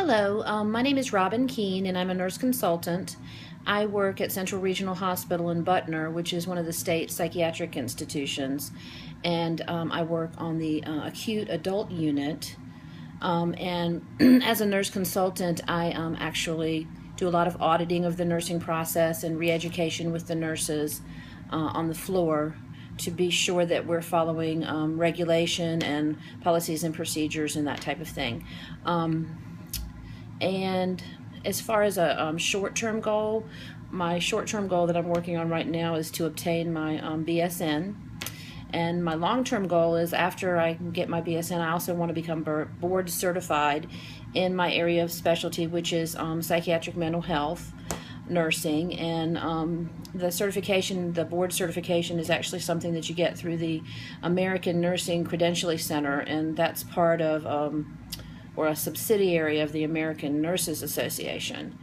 Hello, my name is Robin Keene and I'm a nurse consultant. I work at Central Regional Hospital in Butner, which is one of the state psychiatric institutions, and I work on the acute adult unit. And as a nurse consultant, I actually do a lot of auditing of the nursing process and re-education with the nurses on the floor to be sure that we're following regulation and policies and procedures and that type of thing. And as far as a short-term goal, my short-term goal that I'm working on right now is to obtain my BSN. And my long-term goal is after I get my BSN, I also want to become board certified in my area of specialty, which is psychiatric mental health nursing. And the certification, the board certification, is actually something that you get through the American Nursing Credentialing Center, and that's part of or a subsidiary of the American Nurses Association.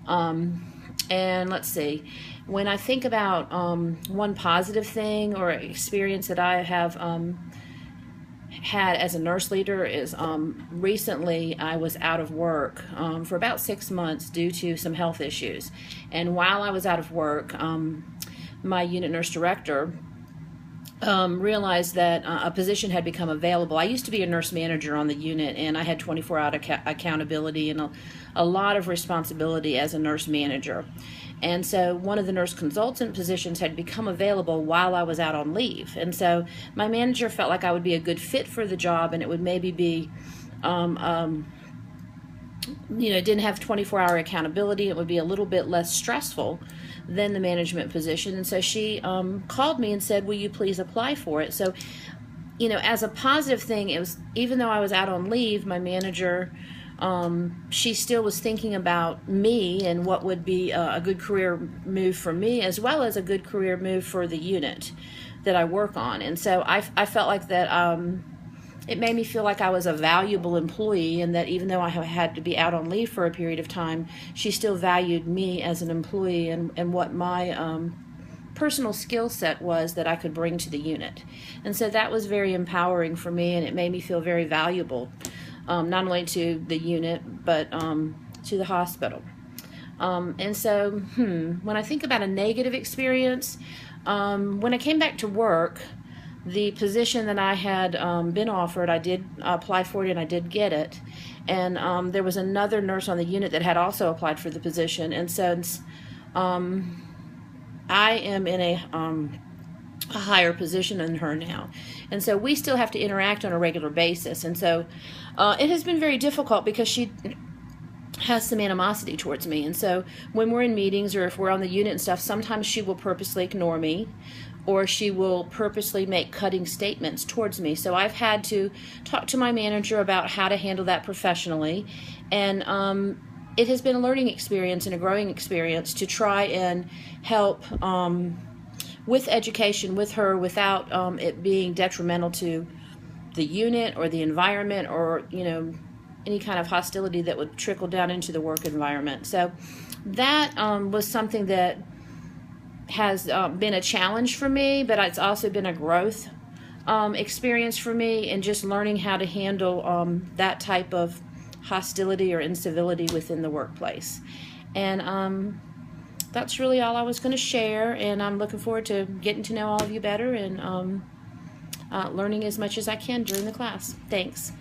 And let's see, when I think about one positive thing or experience that I have had as a nurse leader is recently I was out of work for about 6 months due to some health issues. And while I was out of work, my unit nurse director realized that a position had become available. I used to be a nurse manager on the unit, and I had 24-hour accountability and a lot of responsibility as a nurse manager. And so one of the nurse consultant positions had become available while I was out on leave. And so my manager felt like I would be a good fit for the job, and it would maybe be, didn't have 24-hour accountability. It would be a little bit less stressful than the management position. And so she called me and said, will you please apply for it? So, as a positive thing, it was, even though I was out on leave, my manager, she still was thinking about me and what would be a good career move for me, as well as a good career move for the unit that I work on. And so I felt like that it made me feel like I was a valuable employee, and that even though I had to be out on leave for a period of time, she still valued me as an employee and what my personal skill set was that I could bring to the unit. And so that was very empowering for me, and it made me feel very valuable, not only to the unit, but to the hospital. And so, when I think about a negative experience, when I came back to work, the position that I had been offered, I did apply for it and I did get it. And there was another nurse on the unit that had also applied for the position. And since I am in a higher position than her now, and so we still have to interact on a regular basis. And so it has been very difficult because she has some animosity towards me. And so when we're in meetings or if we're on the unit and stuff, sometimes she will purposely ignore me, or she will purposely make cutting statements towards me. So I've had to talk to my manager about how to handle that professionally. And it has been a learning experience and a growing experience to try and help with education with her without it being detrimental to the unit or the environment, or any kind of hostility that would trickle down into the work environment. So that was something that has been a challenge for me, but it's also been a growth experience for me, and just learning how to handle that type of hostility or incivility within the workplace. And that's really all I was going to share, and I'm looking forward to getting to know all of you better and learning as much as I can during the class. Thanks.